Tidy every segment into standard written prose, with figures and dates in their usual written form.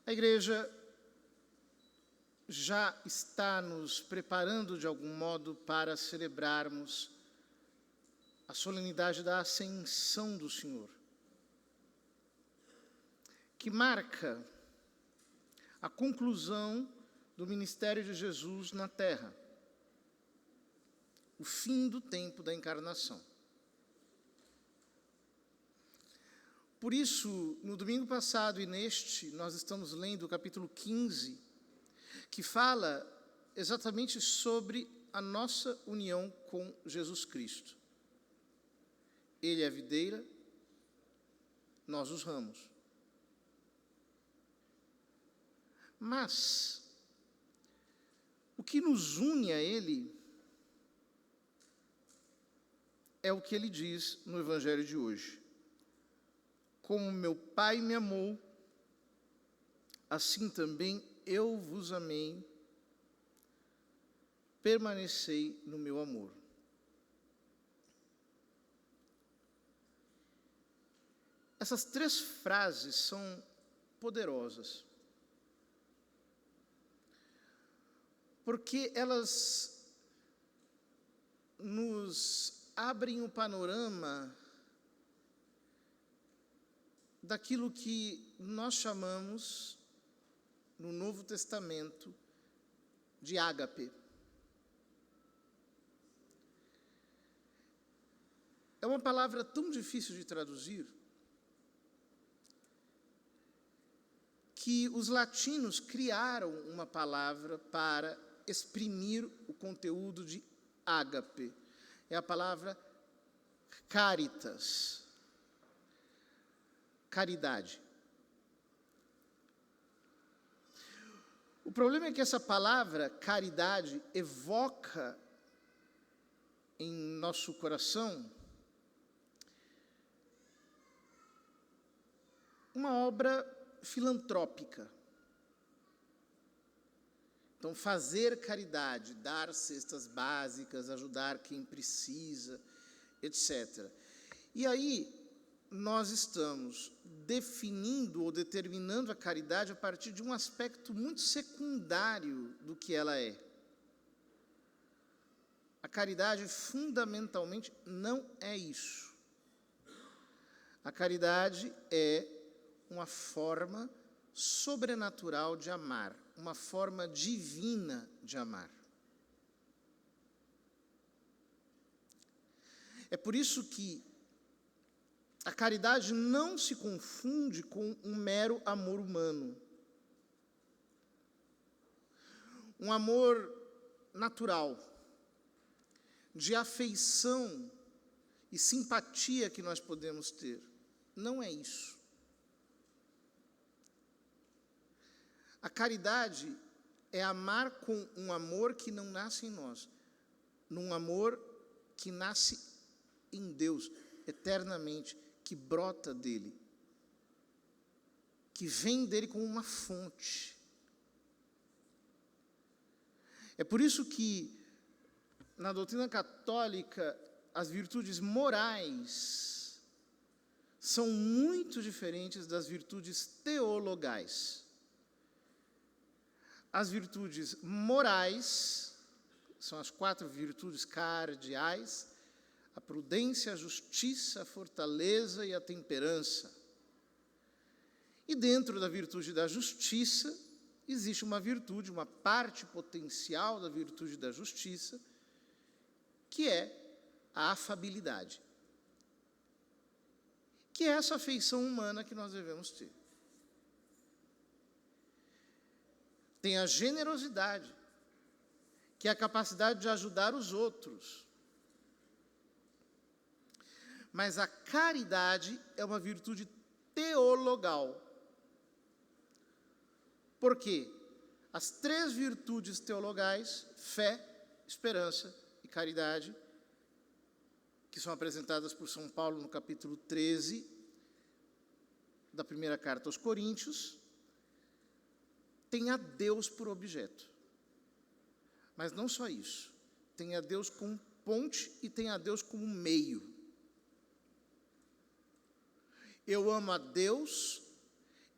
A igreja já está nos preparando de algum modo para celebrarmos a solenidade da Ascensão do Senhor, que marca a conclusão do ministério de Jesus na terra, o fim do tempo da encarnação. Por isso, no domingo passado e neste, nós estamos lendo o capítulo 15, que fala exatamente sobre a nossa união com Jesus Cristo. Ele é a videira, nós os ramos. Mas, o que nos une a Ele é o que Ele diz no Evangelho de hoje. Como meu Pai me amou, assim também eu vos amei, permanecei no meu amor. Essas três frases são poderosas, porque elas nos abrem o panorama daquilo que nós chamamos, no Novo Testamento, de ágape. É uma palavra tão difícil de traduzir que os latinos criaram uma palavra para exprimir o conteúdo de ágape. É a palavra caritas. Caridade. O problema é que essa palavra, caridade, evoca em nosso coração uma obra filantrópica. Então, fazer caridade, dar cestas básicas, ajudar quem precisa, etc. E aí, nós estamos definindo ou determinando a caridade a partir de um aspecto muito secundário do que ela é. A caridade, fundamentalmente, não é isso. A caridade é uma forma sobrenatural de amar, uma forma divina de amar. É por isso que a caridade não se confunde com um mero amor humano. Um amor natural, de afeição e simpatia que nós podemos ter. Não é isso. A caridade é amar com um amor que não nasce em nós, num amor que nasce em Deus, eternamente, que brota dele, que vem dele como uma fonte. É por isso que, na doutrina católica, as virtudes morais são muito diferentes das virtudes teologais. As virtudes morais são as 4 virtudes cardeais: a prudência, a justiça, a fortaleza e a temperança. E dentro da virtude da justiça, existe uma virtude, uma parte potencial da virtude da justiça, que é a afabilidade, que é essa afeição humana que nós devemos ter. Tem a generosidade, que é a capacidade de ajudar os outros. Mas a caridade é uma virtude teologal. Por quê? As 3 virtudes teologais, fé, esperança e caridade, que são apresentadas por São Paulo no capítulo 13 da primeira carta aos Coríntios, tem a Deus por objeto. Mas não só isso. Tem a Deus como ponte e tem a Deus como meio. Eu amo a Deus,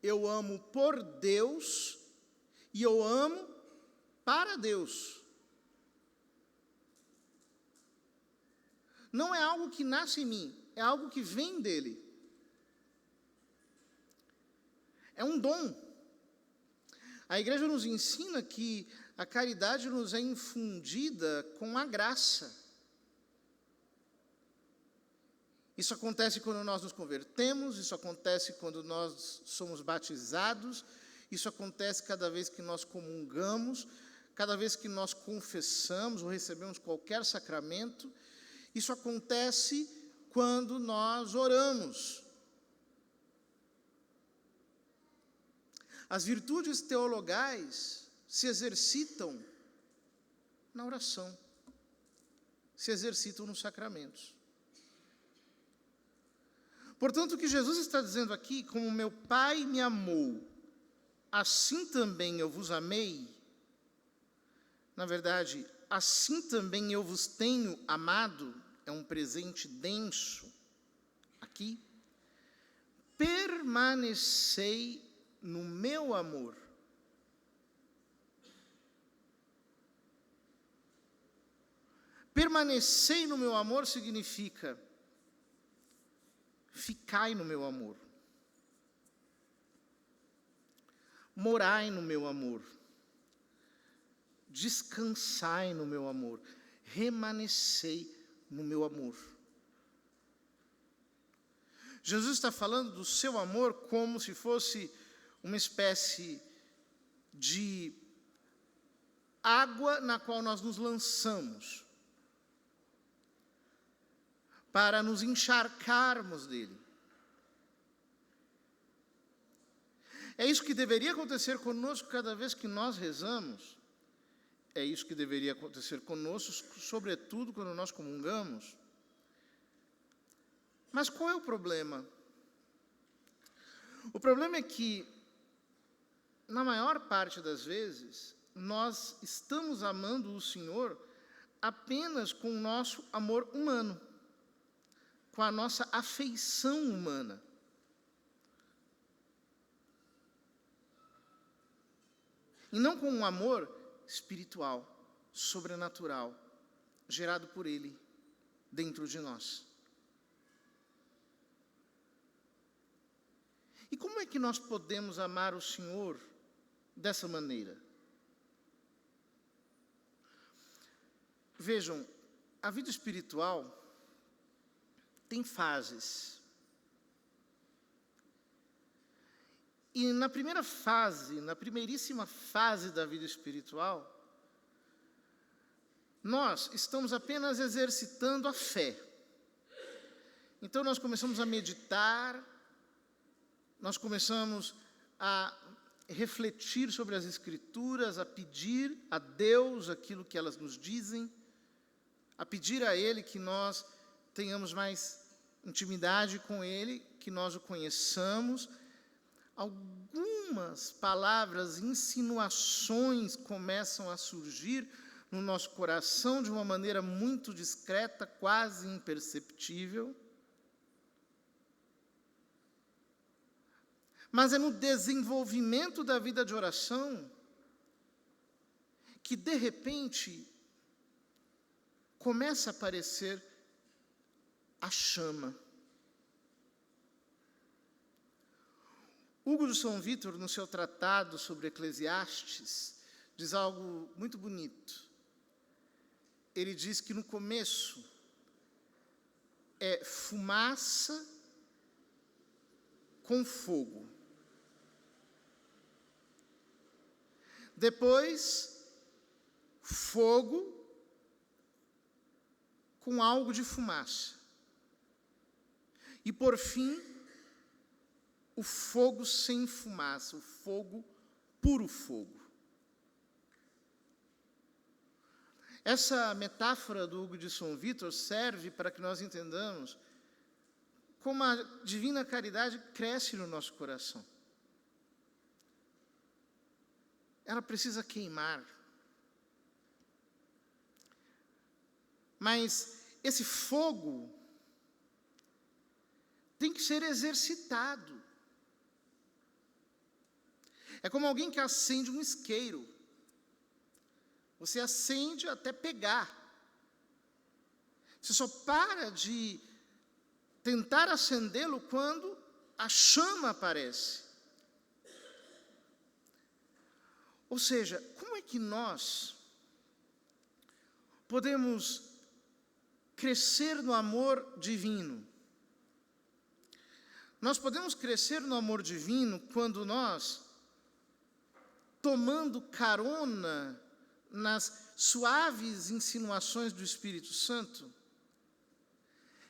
eu amo por Deus e eu amo para Deus. Não é algo que nasce em mim, é algo que vem dele. É um dom. A igreja nos ensina que a caridade nos é infundida com a graça. Isso acontece quando nós nos convertemos, isso acontece quando nós somos batizados, isso acontece cada vez que nós comungamos, cada vez que nós confessamos ou recebemos qualquer sacramento. Isso acontece quando nós oramos. As virtudes teologais se exercitam na oração, se exercitam nos sacramentos. Portanto, o que Jesus está dizendo aqui, como meu Pai me amou, assim também eu vos amei, na verdade, assim também eu vos tenho amado, é um presente denso aqui, permanecei no meu amor. Permanecei no meu amor significa ficai no meu amor. Morai no meu amor. Descansai no meu amor. Remanescei no meu amor. Jesus está falando do seu amor como se fosse uma espécie de água na qual nós nos lançamos para nos encharcarmos dele. É isso que deveria acontecer conosco cada vez que nós rezamos. É isso que deveria acontecer conosco, sobretudo quando nós comungamos. Mas qual é o problema? O problema é que, na maior parte das vezes, nós estamos amando o Senhor apenas com o nosso amor humano, com a nossa afeição humana. E não com um amor espiritual, sobrenatural, gerado por Ele dentro de nós. E como é que nós podemos amar o Senhor dessa maneira? Vejam, a vida espiritual tem fases. E na primeira fase, na primeiríssima fase da vida espiritual, nós estamos apenas exercitando a fé. Então nós começamos a meditar, nós começamos a refletir sobre as Escrituras, a pedir a Deus aquilo que elas nos dizem, a pedir a Ele que nós tenhamos mais intimidade com Ele, que nós o conheçamos. Algumas palavras, insinuações começam a surgir no nosso coração de uma maneira muito discreta, quase imperceptível. Mas é no desenvolvimento da vida de oração que, de repente, começa a aparecer a chama. Hugo de São Vítor, no seu tratado sobre Eclesiastes, diz algo muito bonito. Ele diz que no começo é fumaça com fogo. Depois, fogo com algo de fumaça. E por fim, o fogo sem fumaça, o fogo, puro fogo. Essa metáfora do Hugo de São Vítor serve para que nós entendamos como a divina caridade cresce no nosso coração. Ela precisa queimar. Mas esse fogo tem que ser exercitado. É como alguém que acende um isqueiro. Você acende até pegar. Você só para de tentar acendê-lo quando a chama aparece. Ou seja, como é que nós podemos crescer no amor divino? Nós podemos crescer no amor divino quando nós, tomando carona nas suaves insinuações do Espírito Santo,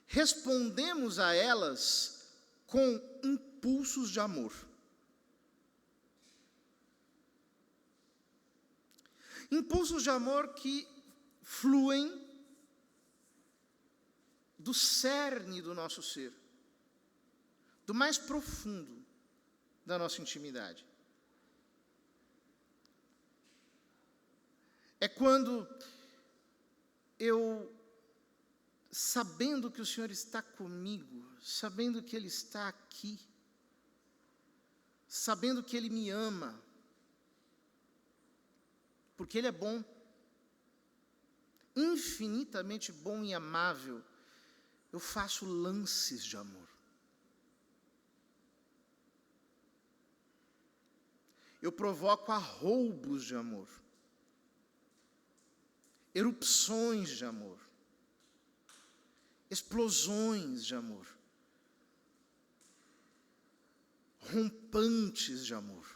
respondemos a elas com impulsos de amor. Impulsos de amor que fluem do cerne do nosso ser, do mais profundo da nossa intimidade. É quando eu, sabendo que o Senhor está comigo, sabendo que Ele está aqui, sabendo que Ele me ama, porque Ele é bom, infinitamente bom e amável, eu faço lances de amor. Eu provoco arroubos de amor, erupções de amor, explosões de amor, rompantes de amor,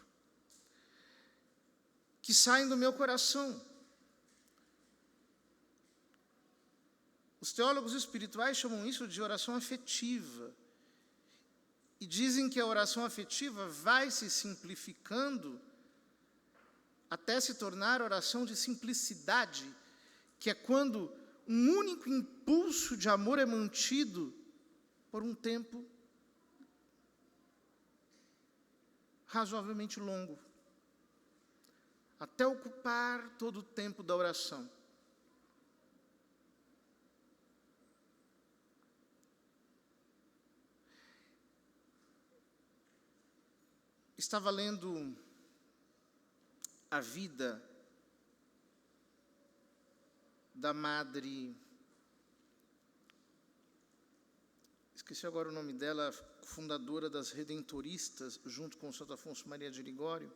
que saem do meu coração. Os teólogos espirituais chamam isso de oração afetiva. E dizem que a oração afetiva vai se simplificando até se tornar oração de simplicidade, que é quando um único impulso de amor é mantido por um tempo razoavelmente longo, até ocupar todo o tempo da oração. Estava lendo a vida da madre, esqueci agora o nome dela, fundadora das Redentoristas, junto com Santo Afonso Maria de Ligório.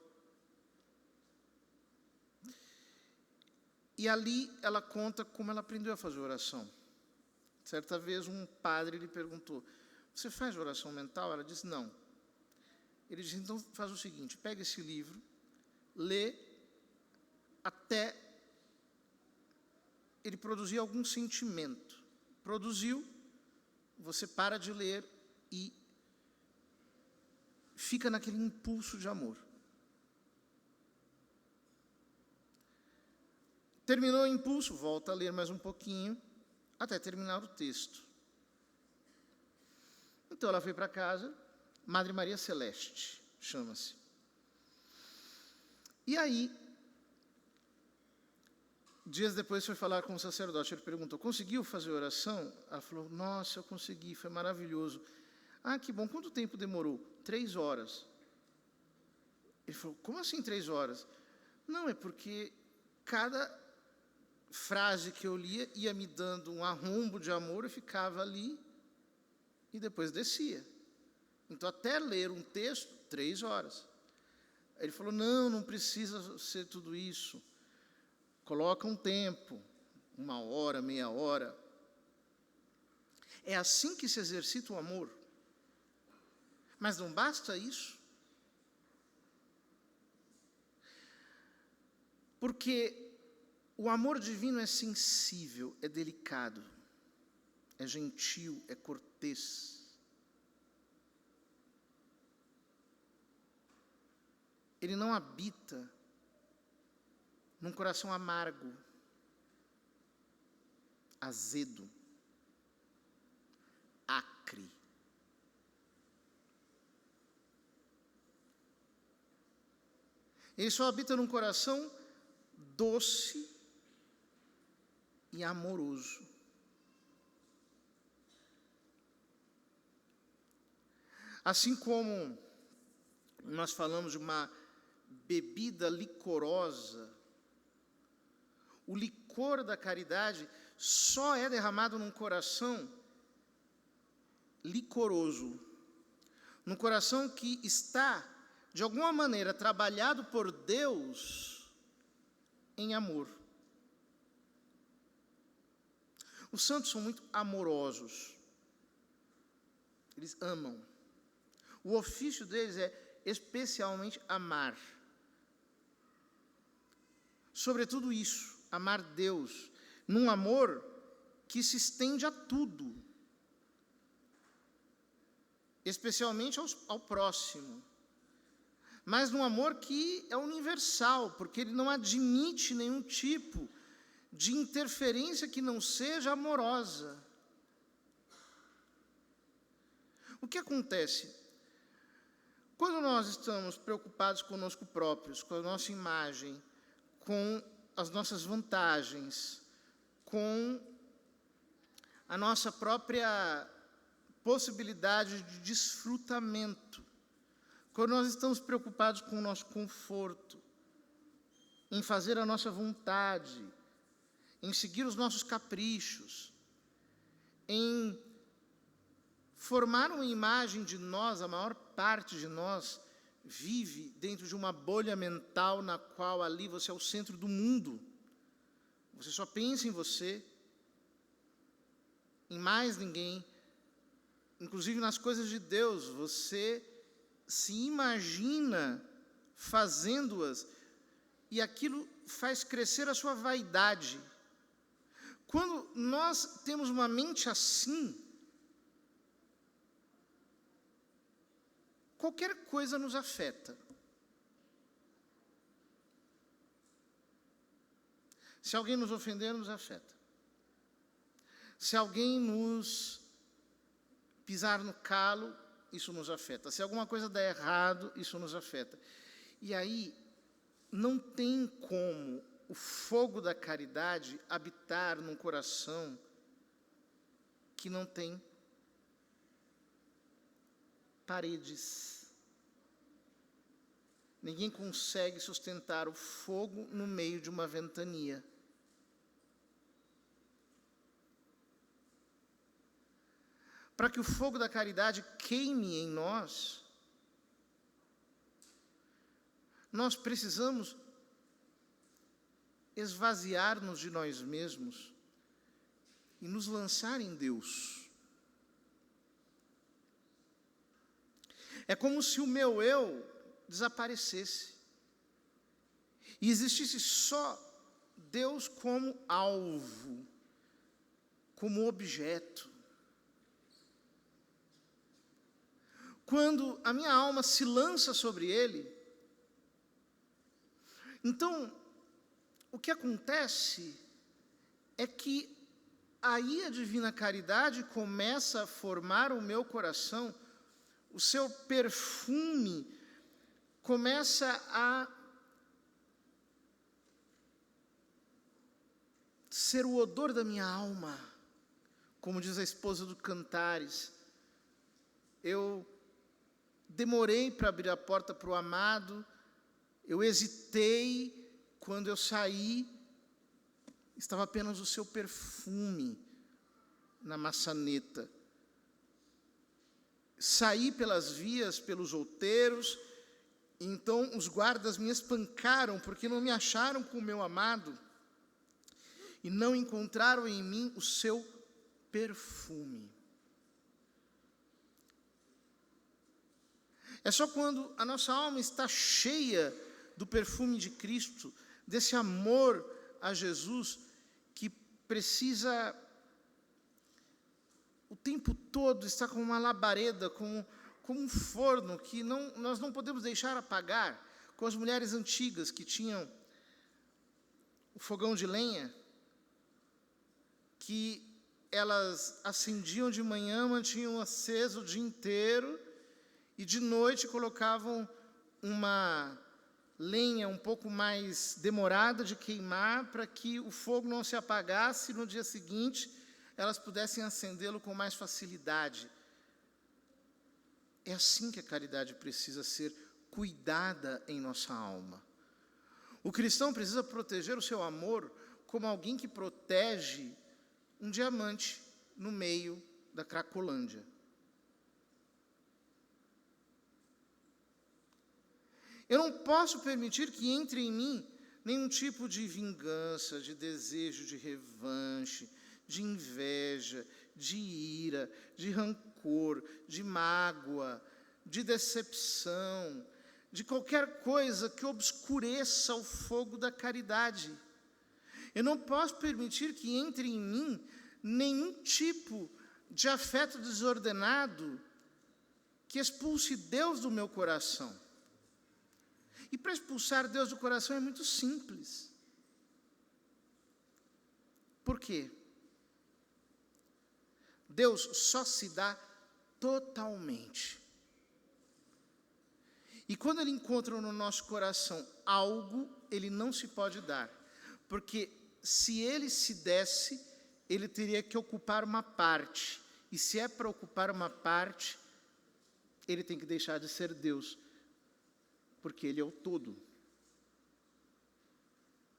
E ali ela conta como ela aprendeu a fazer oração. Certa vez um padre lhe perguntou: "Você faz oração mental?" Ela disse: "Não." Ele disse: "Então faz o seguinte, pega esse livro, lê até ele produzir algum sentimento. Produziu, você para de ler e fica naquele impulso de amor. Terminou o impulso, volta a ler mais um pouquinho, até terminar o texto." Então ela foi para casa, Madre Maria Celeste, chama-se. E aí, dias depois foi falar com o sacerdote, ele perguntou: "Conseguiu fazer oração?" Ela falou: "Nossa, eu consegui, foi maravilhoso." "Ah, que bom, quanto tempo demorou?" 3 horas. Ele falou: "Como assim 3 horas?" "Não, é porque cada frase que eu lia ia me dando um arrombo de amor, eu ficava ali e depois descia. Então, até ler um texto, 3 horas. Ele falou: não precisa ser tudo isso. Coloca um tempo, 1 hora, meia hora. É assim que se exercita o amor. Mas não basta isso. Porque o amor divino é sensível, é delicado, é gentil, é cortês. Ele não habita num coração amargo, azedo, acre. Ele só habita num coração doce e amoroso. Assim como nós falamos de uma bebida licorosa. O licor da caridade só é derramado num coração licoroso, num coração que está, de alguma maneira, trabalhado por Deus em amor. Os santos são muito amorosos. Eles amam. O ofício deles é especialmente amar. Sobretudo isso, amar Deus, num amor que se estende a tudo, especialmente ao próximo, mas num amor que é universal, porque ele não admite nenhum tipo de interferência que não seja amorosa. O que acontece? Quando nós estamos preocupados conosco próprios, com a nossa imagem, com as nossas vantagens, com a nossa própria possibilidade de desfrutamento, quando nós estamos preocupados com o nosso conforto, em fazer a nossa vontade, em seguir os nossos caprichos, em formar uma imagem de nós, a maior parte de nós vive dentro de uma bolha mental na qual ali você é o centro do mundo. Você só pensa em você, em mais ninguém, inclusive nas coisas de Deus. Você se imagina fazendo-as e aquilo faz crescer a sua vaidade. Quando nós temos uma mente assim, qualquer coisa nos afeta. Se alguém nos ofender, nos afeta. Se alguém nos pisar no calo, isso nos afeta. Se alguma coisa der errado, isso nos afeta. E aí, não tem como o fogo da caridade habitar num coração que não tem paredes. Ninguém consegue sustentar o fogo no meio de uma ventania. Para que o fogo da caridade queime em nós, nós precisamos esvaziar-nos de nós mesmos e nos lançar em Deus. É como se o meu eu desaparecesse e existisse só Deus como alvo, como objeto. Quando a minha alma se lança sobre Ele, então, o que acontece é que aí a divina caridade começa a formar o meu coração, o seu perfume começa a ser o odor da minha alma, como diz a esposa do Cantares. Eu demorei para abrir a porta para o amado, eu hesitei, quando eu saí, estava apenas o seu perfume na maçaneta. Saí pelas vias, pelos outeiros, então os guardas me espancaram, porque não me acharam com o meu amado, e não encontraram em mim o seu perfume. É só quando a nossa alma está cheia do perfume de Cristo, desse amor a Jesus, que precisa o tempo todo estar como uma labareda, como um forno que nós não podemos deixar apagar, com as mulheres antigas que tinham o fogão de lenha, que elas acendiam de manhã, mantinham aceso o dia inteiro, e de noite colocavam uma lenha um pouco mais demorada de queimar, para que o fogo não se apagasse e no dia seguinte elas pudessem acendê-lo com mais facilidade. É assim que a caridade precisa ser cuidada em nossa alma. O cristão precisa proteger o seu amor como alguém que protege um diamante no meio da Cracolândia. Eu não posso permitir que entre em mim nenhum tipo de vingança, de desejo de revanche, de inveja, de ira, de rancor, de mágoa, de decepção, de qualquer coisa que obscureça o fogo da caridade. Eu não posso permitir que entre em mim nenhum tipo de afeto desordenado que expulse Deus do meu coração. E para expulsar Deus do coração é muito simples. Por quê? Deus só se dá totalmente. E quando Ele encontra no nosso coração algo, Ele não se pode dar. Porque se Ele se desse, Ele teria que ocupar uma parte. E se é para ocupar uma parte, Ele tem que deixar de ser Deus. Porque Ele é o todo.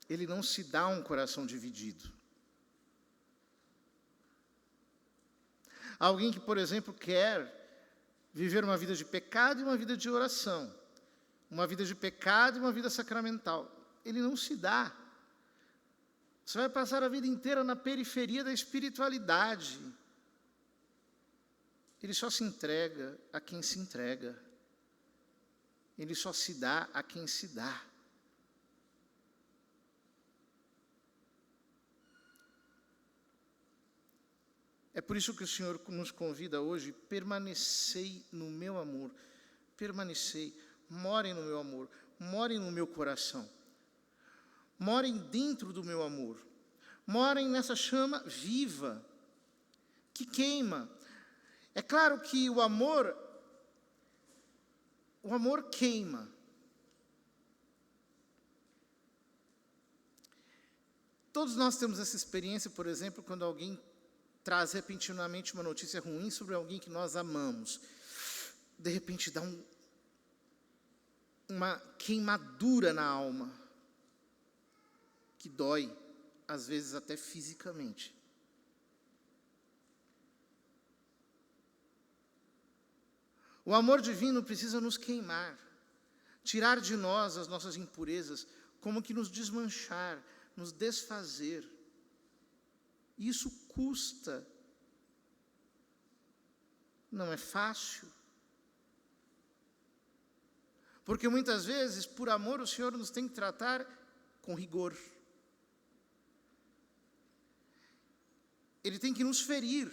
Ele não se dá um coração dividido. Alguém que, por exemplo, quer viver uma vida de pecado e uma vida de oração, uma vida de pecado e uma vida sacramental, ele não se dá. Você vai passar a vida inteira na periferia da espiritualidade. Ele só se entrega a quem se entrega. Ele só se dá a quem se dá. É por isso que o Senhor nos convida hoje: permanecei no meu amor, permanecei, morem no meu amor, morem no meu coração, morem dentro do meu amor, morem nessa chama viva, que queima. É claro que o amor queima. Todos nós temos essa experiência, por exemplo, quando alguém traz repentinamente uma notícia ruim sobre alguém que nós amamos. De repente dá uma queimadura na alma, que dói, às vezes até fisicamente. O amor divino precisa nos queimar, tirar de nós as nossas impurezas, como que nos desmanchar, nos desfazer. Isso custa. Não é fácil. Porque muitas vezes, por amor, o Senhor nos tem que tratar com rigor. Ele tem que nos ferir.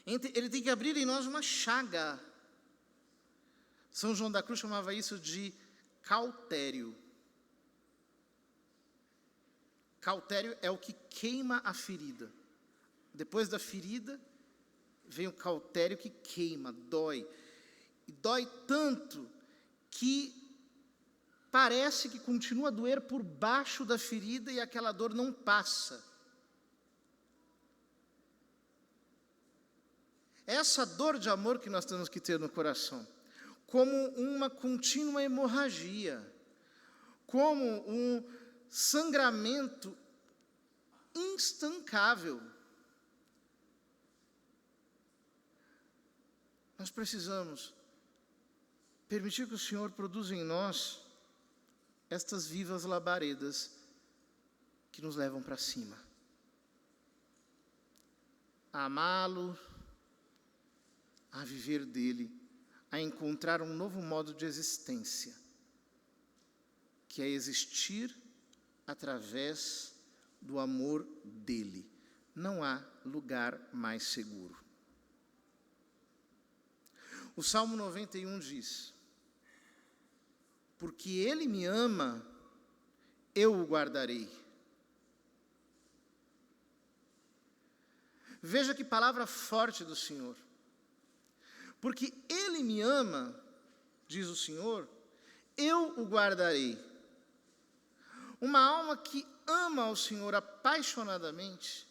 Ele tem que abrir em nós uma chaga. São João da Cruz chamava isso de cautério. Cautério é o que queima a ferida. Depois da ferida, vem o cautério que queima, dói. E dói tanto que parece que continua a doer por baixo da ferida e aquela dor não passa. Essa dor de amor que nós temos que ter no coração, como uma contínua hemorragia, como um sangramento instancável. Nós precisamos permitir que o Senhor produza em nós estas vivas labaredas que nos levam para cima. A amá-lo, a viver dele, a encontrar um novo modo de existência, que é existir através do amor dele. Não há lugar mais seguro. O Salmo 91 diz: porque ele me ama, eu o guardarei. Veja que palavra forte do Senhor. Porque ele me ama, diz o Senhor, eu o guardarei. Uma alma que ama ao Senhor apaixonadamente,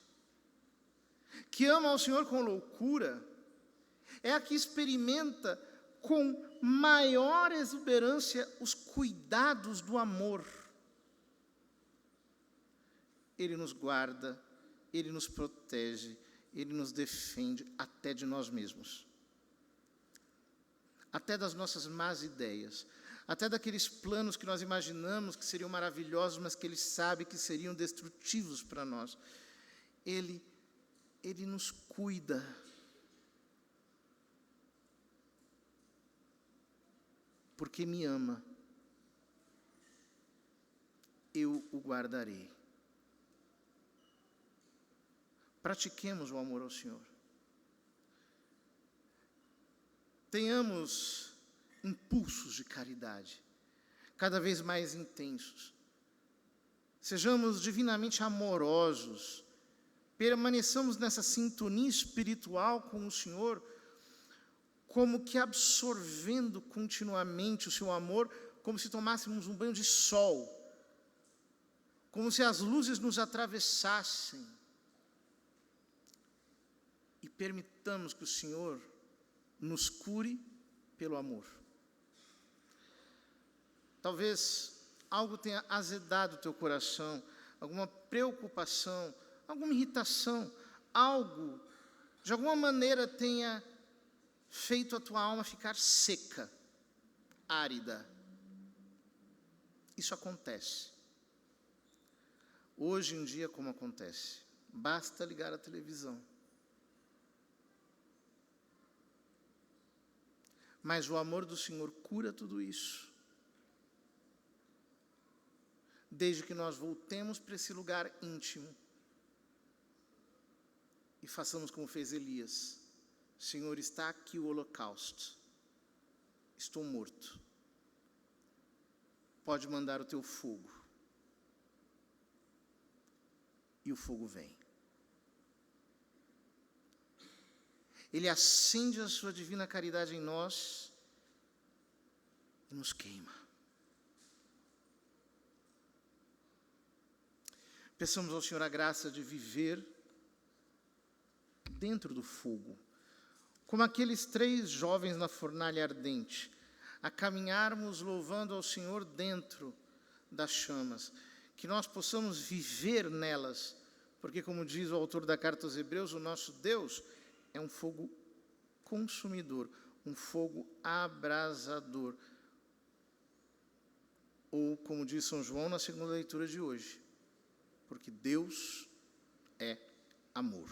que ama ao Senhor com loucura, é a que experimenta com maior exuberância os cuidados do amor. Ele nos guarda, Ele nos protege, Ele nos defende até de nós mesmos. Até das nossas más ideias, até daqueles planos que nós imaginamos que seriam maravilhosos, mas que Ele sabe que seriam destrutivos para nós. Ele nos cuida. Porque me ama, eu o guardarei. Pratiquemos o amor ao Senhor. Tenhamos impulsos de caridade, cada vez mais intensos. Sejamos divinamente amorosos. Permaneçamos nessa sintonia espiritual com o Senhor, como que absorvendo continuamente o seu amor, como se tomássemos um banho de sol, como se as luzes nos atravessassem. E permitamos que o Senhor nos cure pelo amor. Talvez algo tenha azedado o teu coração, alguma preocupação, alguma irritação, algo, de alguma maneira tenha feito a tua alma ficar seca, árida. Isso acontece. Hoje em dia, como acontece? Basta ligar a televisão. Mas o amor do Senhor cura tudo isso. Desde que nós voltemos para esse lugar íntimo e façamos como fez Elias. Senhor, está aqui o holocausto. Estou morto. Pode mandar o teu fogo. E o fogo vem. Ele acende a sua divina caridade em nós e nos queima. Peçamos ao Senhor a graça de viver dentro do fogo, como aqueles 3 jovens na fornalha ardente, a caminharmos louvando ao Senhor dentro das chamas, que nós possamos viver nelas, porque, como diz o autor da carta aos Hebreus, o nosso Deus é um fogo consumidor, um fogo abrasador. Ou, como diz São João na segunda leitura de hoje, porque Deus é amor.